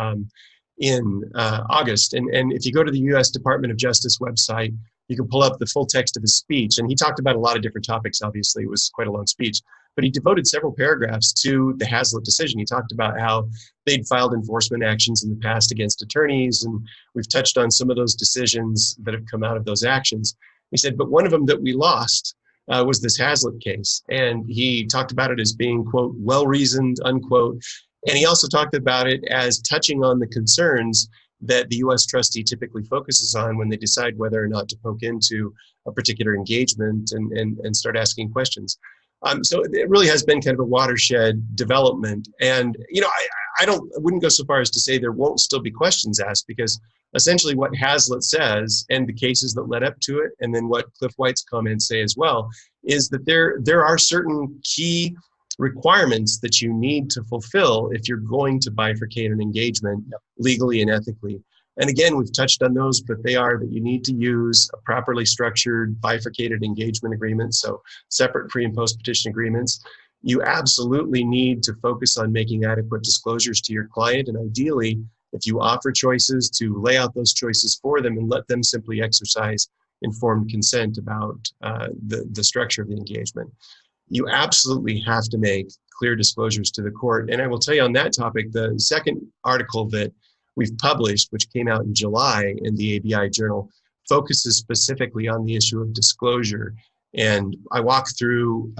in August. And if you go to the U.S. Department of Justice website, you can pull up the full text of his speech. And he talked about a lot of different topics. Obviously, it was quite a long speech. But he devoted several paragraphs to the Hazlett decision. He talked about how they'd filed enforcement actions in the past against attorneys, and we've touched on some of those decisions that have come out of those actions. He said, but one of them that we lost was this Hazlett case. And he talked about it as being, quote, well-reasoned, unquote. And he also talked about it as touching on the concerns that the U.S. trustee typically focuses on when they decide whether or not to poke into a particular engagement and start asking questions. So it really has been kind of a watershed development. And, I wouldn't go so far as to say there won't still be questions asked, because essentially what Hazlett says and the cases that led up to it, and then what Cliff White's comments say as well, is that there are certain key requirements that you need to fulfill if you're going to bifurcate an engagement legally and ethically. And again, we've touched on those, but they are that you need to use a properly structured bifurcated engagement agreement, so separate pre and post petition agreements. You absolutely need to focus on making adequate disclosures to your client, and ideally, if you offer choices, to lay out those choices for them and let them simply exercise informed consent about the structure of the engagement. You absolutely have to make clear disclosures to the court. And I will tell you on that topic, the second article that we've published, which came out in July in the ABI Journal, focuses specifically on the issue of disclosure. And I walk through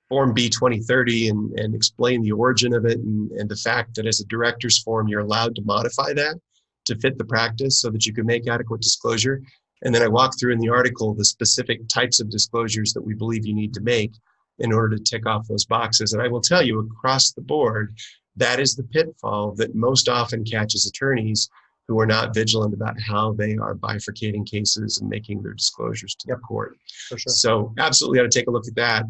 Form B 2030 and explain the origin of it and the fact that as a director's form, you're allowed to modify that to fit the practice so that you can make adequate disclosure. And then I walk through in the article the specific types of disclosures that we believe you need to make in order to tick off those boxes. And I will tell you across the board, that is the pitfall that most often catches attorneys who are not vigilant about how they are bifurcating cases and making their disclosures to the court. For sure. So absolutely ought to take a look at that.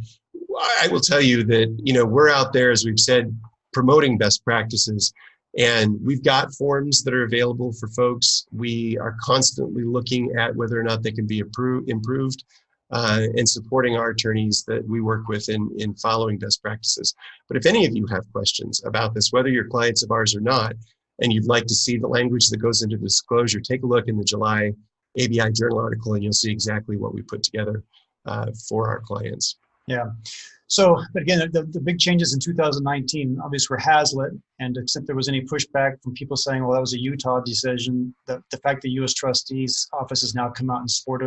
I will tell you that, we're out there, as we've said, promoting best practices. And we've got forms that are available for folks. We are constantly looking at whether or not they can be improved and supporting our attorneys that we work with in following best practices. But if any of you have questions about this, whether you're clients of ours or not, and you'd like to see the language that goes into the disclosure, take a look in the July ABI Journal article and you'll see exactly what we put together for our clients. Yeah. So, but again, the big changes in 2019, obviously, were Hazlett, and except there was any pushback from people saying, well, that was a Utah decision, the fact that U.S. Trustee's office has now come out in support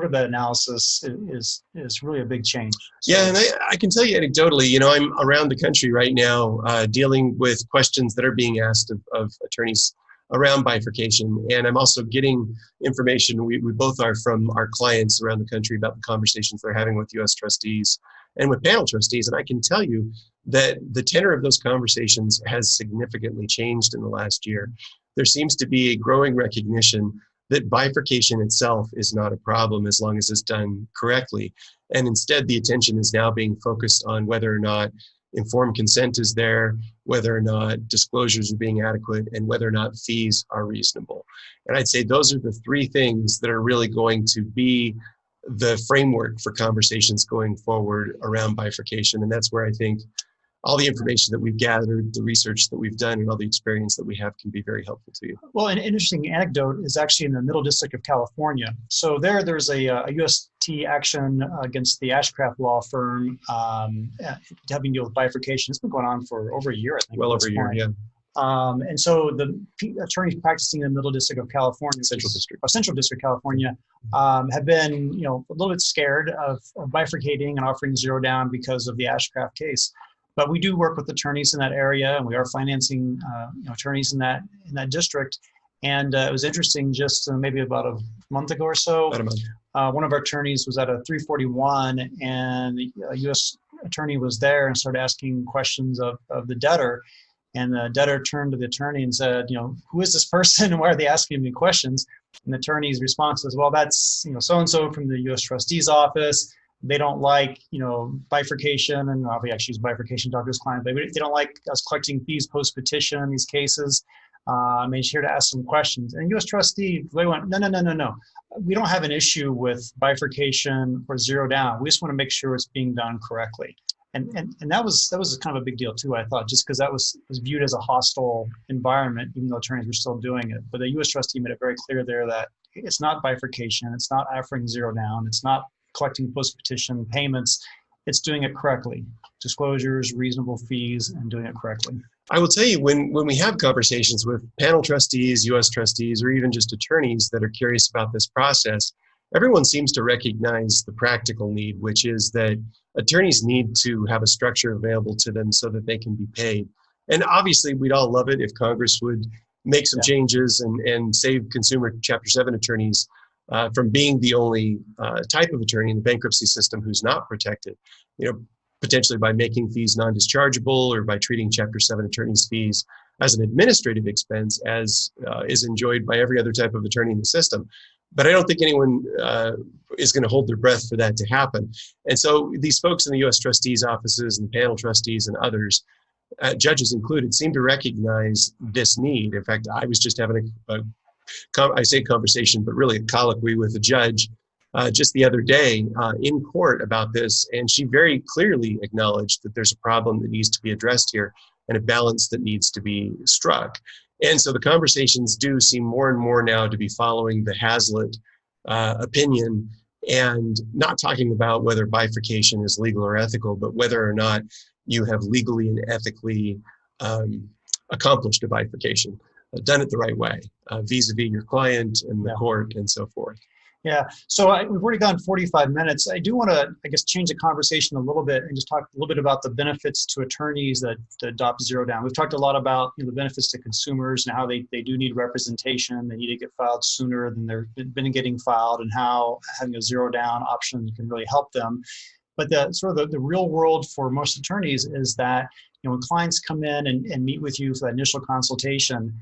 of that analysis is really a big change. So, yeah, and I can tell you anecdotally, I'm around the country right now dealing with questions that are being asked of attorneys around bifurcation, and I'm also getting information, we both are, from our clients around the country about the conversations they're having with U.S. trustees and with panel trustees. And I can tell you that the tenor of those conversations has significantly changed in the last year. There seems to be a growing recognition that bifurcation itself is not a problem as long as it's done correctly. And instead, the attention is now being focused on whether or not informed consent is there, whether or not disclosures are being adequate, and whether or not fees are reasonable. And I'd say those are the three things that are really going to be the framework for conversations going forward around bifurcation. And that's where I think all the information that we've gathered, the research that we've done, and all the experience that we have can be very helpful to you. Well, an interesting anecdote is actually in the Middle District of California. So there's a Trustee Action against the Ashcraft law firm having to deal with bifurcation. It's been going on for over a year, I think. Well over a year, yeah. And so the attorneys practicing in the Middle District of California, Central District of California, have been, a little bit scared of bifurcating and offering zero down because of the Ashcraft case. But we do work with attorneys in that area, and we are financing attorneys in that district. And it was interesting, just maybe about a month ago or so, About a month. one of our attorneys was at a 341, and a U.S. attorney was there and started asking questions of the debtor. And the debtor turned to the attorney and said, who is this person and why are they asking me questions? And the attorney's response was, well, that's, so-and-so from the U.S. trustee's office. They don't like, bifurcation, and we actually use bifurcation to talk to his client, but they don't like us collecting fees post-petition in these cases. And he's here to ask some questions. And U.S. trustee, they went, no. We don't have an issue with bifurcation or zero down. We just want to make sure it's being done correctly. And that was kind of a big deal too, I thought, just because that was viewed as a hostile environment, even though attorneys were still doing it. But the U.S. trustee made it very clear there that it's not bifurcation, it's not offering zero down, it's not collecting post-petition payments, it's doing it correctly. Disclosures, reasonable fees, and doing it correctly. I will tell you, when we have conversations with panel trustees, U.S. trustees, or even just attorneys that are curious about this process, everyone seems to recognize the practical need, which is that attorneys need to have a structure available to them so that they can be paid. And obviously, we'd all love it if Congress would make some changes and save consumer Chapter 7 attorneys from being the only type of attorney in the bankruptcy system who's not protected, potentially by making fees non-dischargeable or by treating Chapter 7 attorneys' fees as an administrative expense, as is enjoyed by every other type of attorney in the system. But I don't think anyone is going to hold their breath for that to happen. And so these folks in the U.S. trustees' offices and panel trustees and others, judges included, seem to recognize this need. In fact, I was just having I say conversation, but really a colloquy with a judge just the other day in court about this, and she very clearly acknowledged that there's a problem that needs to be addressed here and a balance that needs to be struck. And so the conversations do seem more and more now to be following the Hazlett opinion and not talking about whether bifurcation is legal or ethical, but whether or not you have legally and ethically accomplished a bifurcation, done it the right way, vis-a-vis your client and the court and so forth. Yeah, so we've already gone 45 minutes. I do want to, change the conversation a little bit and just talk a little bit about the benefits to attorneys that adopt zero down. We've talked a lot about the benefits to consumers and how they do need representation. They need to get filed sooner than they've been getting filed, and how having a zero down option can really help them. But the real world for most attorneys is that when clients come in and meet with you for that initial consultation,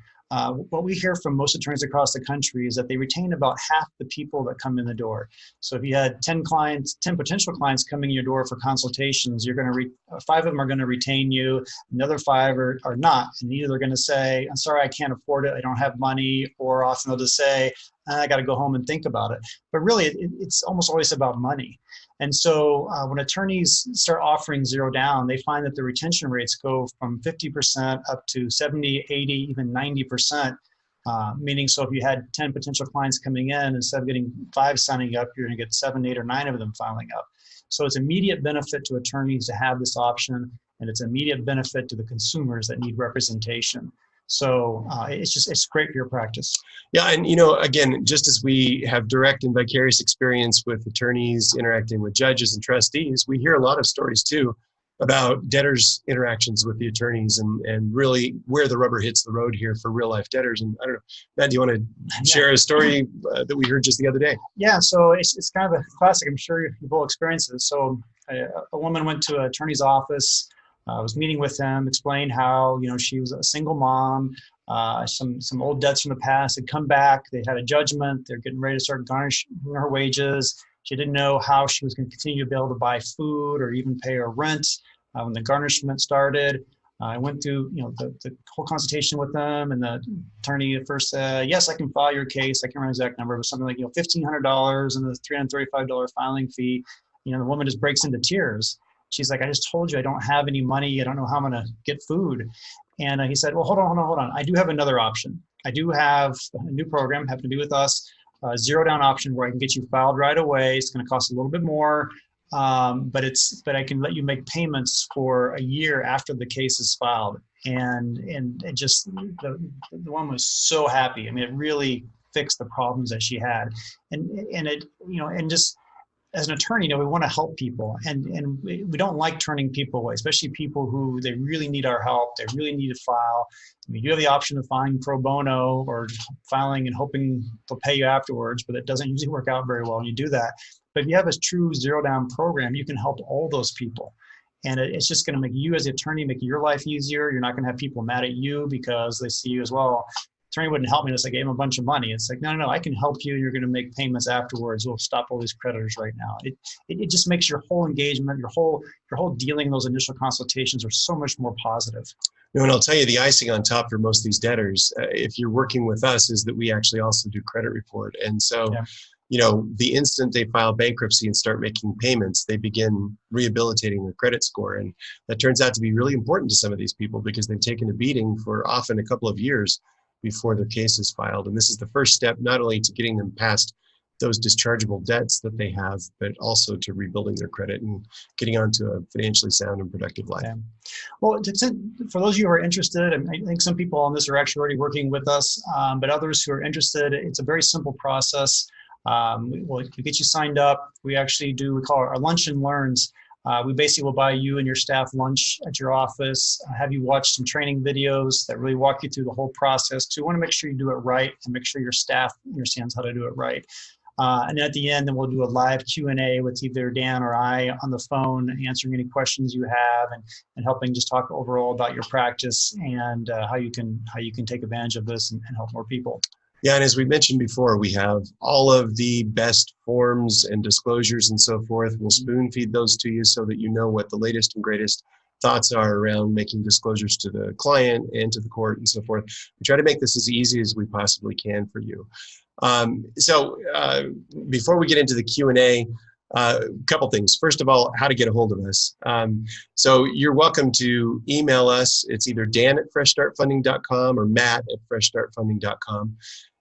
what we hear from most attorneys across the country is that they retain about half the people that come in the door. So if you had 10 potential clients coming in your door for consultations, you're going to 5 of them are going to retain you, another 5 are not. And either they're going to say, I'm sorry, I can't afford it, I don't have money, or often they'll just say, I got to go home and think about it. But really, it's almost always about money. And so when attorneys start offering zero down, they find that the retention rates go from 50% up to 70, 80, even 90%. Meaning, so if you had 10 potential clients coming in, instead of getting 5 signing up, you're going to get 7, 8, or 9 of them filing up. So it's immediate benefit to attorneys to have this option, and it's immediate benefit to the consumers that need representation. So it's great for your practice. Yeah, and again, just as we have direct and vicarious experience with attorneys interacting with judges and trustees, we hear a lot of stories too about debtors' interactions with the attorneys and really where the rubber hits the road here for real life debtors. And I don't know, Matt, do you want to share a story that we heard just the other day? Yeah, so it's kind of a classic. I'm sure you've all experienced it. So a woman went to an attorney's office. I was meeting with him, explained how, she was a single mom, some old debts from the past had come back. They had a judgment. They're getting ready to start garnishing her wages. She didn't know how she was going to continue to be able to buy food or even pay her rent when the garnishment started. I went through, the whole consultation with them, and the attorney at first said, yes, I can file your case. I can't remember the exact number, but something like, $1,500 and the $335 filing fee. The woman just breaks into tears. She's like, I just told you I don't have any money. I don't know how I'm going to get food. And he said, well, hold on. I do have another option. I do have a new program, happen to be with us, a zero down option where I can get you filed right away. It's going to cost a little bit more, but I can let you make payments for a year after the case is filed. And it just, the woman was so happy. I mean, it really fixed the problems that she had. And it, and just, as an attorney, we want to help people, and we don't like turning people away, especially people who they really need our help. They really need to file. You do have the option of filing pro bono or filing and hoping they'll pay you afterwards, but it doesn't usually work out very well when you do that. But if you have a true zero down program, you can help all those people. And it's just going to make you as the attorney, make your life easier. You're not going to have people mad at you because they see you as, well, attorney wouldn't help me unless I gave him a bunch of money. It's like, no, I can help you. You're going to make payments afterwards. We'll stop all these creditors right now. It just makes your whole engagement, your whole dealing, those initial consultations are so much more positive. And I'll tell you, the icing on top for most of these debtors, if you're working with us, is that we actually also do credit report. And so, the instant they file bankruptcy and start making payments, they begin rehabilitating their credit score. And that turns out to be really important to some of these people because they've taken a beating for often a couple of years before their case is filed. And this is the first step, not only to getting them past those dischargeable debts that they have, but also to rebuilding their credit and getting onto a financially sound and productive life. Yeah. Well, for those of you who are interested, and I think some people on this are actually already working with us, but others who are interested, it's a very simple process. We'll get you signed up. We actually we call our lunch and learns. We basically will buy you and your staff lunch at your office, have you watch some training videos that really walk you through the whole process. So we want to make sure you do it right and make sure your staff understands how to do it right. And at the end, then we'll do a live Q&A with either Dan or I on the phone, answering any questions you have and helping just talk overall about your practice and how you can take advantage of this and help more people. Yeah, and as we mentioned before, we have all of the best forms and disclosures and so forth. We'll spoon feed those to you so that you know what the latest and greatest thoughts are around making disclosures to the client and to the court and so forth. We try to make this as easy as we possibly can for you. Before we get into the Q&A, a couple things. First of all, how to get a hold of us. So you're welcome to email us. It's either dan@freshstartfunding.com or matt@freshstartfunding.com.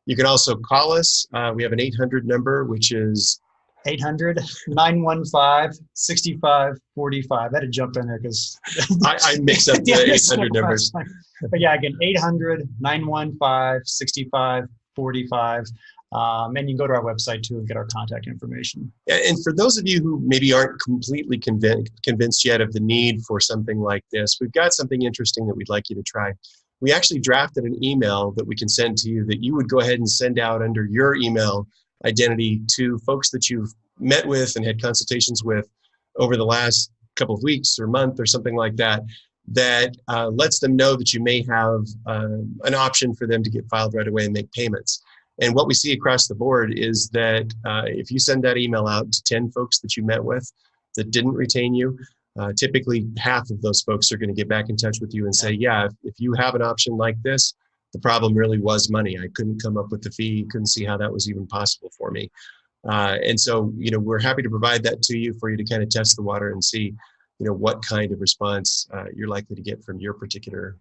You can also call us. We have an 800 number, which is 800-915-6545. I had to jump in there because I mix up the 800 numbers. But yeah, again, 800-915-6545. And you can go to our website too and get our contact information. And for those of you who maybe aren't completely convinced yet of the need for something like this, we've got something interesting that we'd like you to try. We actually drafted an email that we can send to you that you would go ahead and send out under your email identity to folks that you've met with and had consultations with over the last couple of weeks or month or something like that, that lets them know that you may have an option for them to get filed right away and make payments. And what we see across the board is that if you send that email out to 10 folks that you met with that didn't retain you, typically half of those folks are going to get back in touch with you and say, yeah, if you have an option like this, the problem really was money. I couldn't come up with the fee, couldn't see how that was even possible for me. And so, we're happy to provide that to you for you to kind of test the water and see, what kind of response you're likely to get from your particular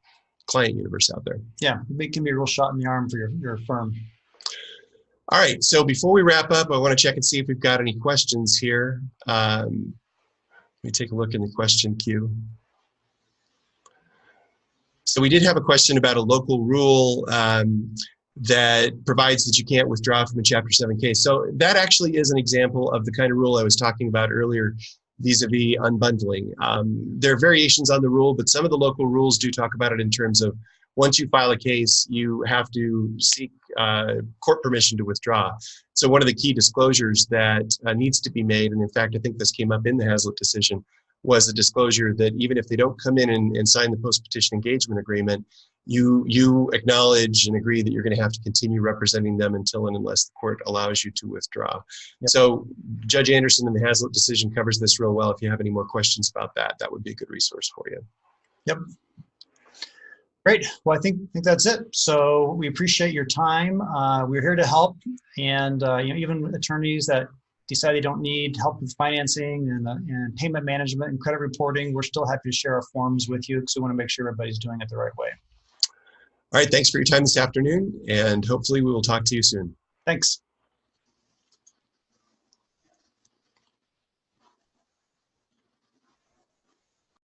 client universe out there. Yeah, it can be a real shot in the arm for your firm. All right, so before we wrap up, I want to check and see if we've got any questions here. Let me take a look in the question queue. So we did have a question about a local rule that provides that you can't withdraw from a Chapter 7 case. So that actually is an example of the kind of rule I was talking about earlier vis-a-vis unbundling. There are variations on the rule, but some of the local rules do talk about it in terms of once you file a case, you have to seek court permission to withdraw. So one of the key disclosures that needs to be made, and in fact, I think this came up in the Hazlett decision, was the disclosure that even if they don't come in and sign the post-petition engagement agreement, you acknowledge and agree that you're going to have to continue representing them until and unless the court allows you to withdraw. Yep. So Judge Anderson in the Hazlett decision covers this real well. If you have any more questions about that, that would be a good resource for you. Yep. Great. Well, I think that's it. So we appreciate your time. We're here to help, and even attorneys that decide they don't need help with financing and payment management and credit reporting, we're still happy to share our forms with you because we want to make sure everybody's doing it the right way. All right. Thanks for your time this afternoon, and hopefully we will talk to you soon. Thanks.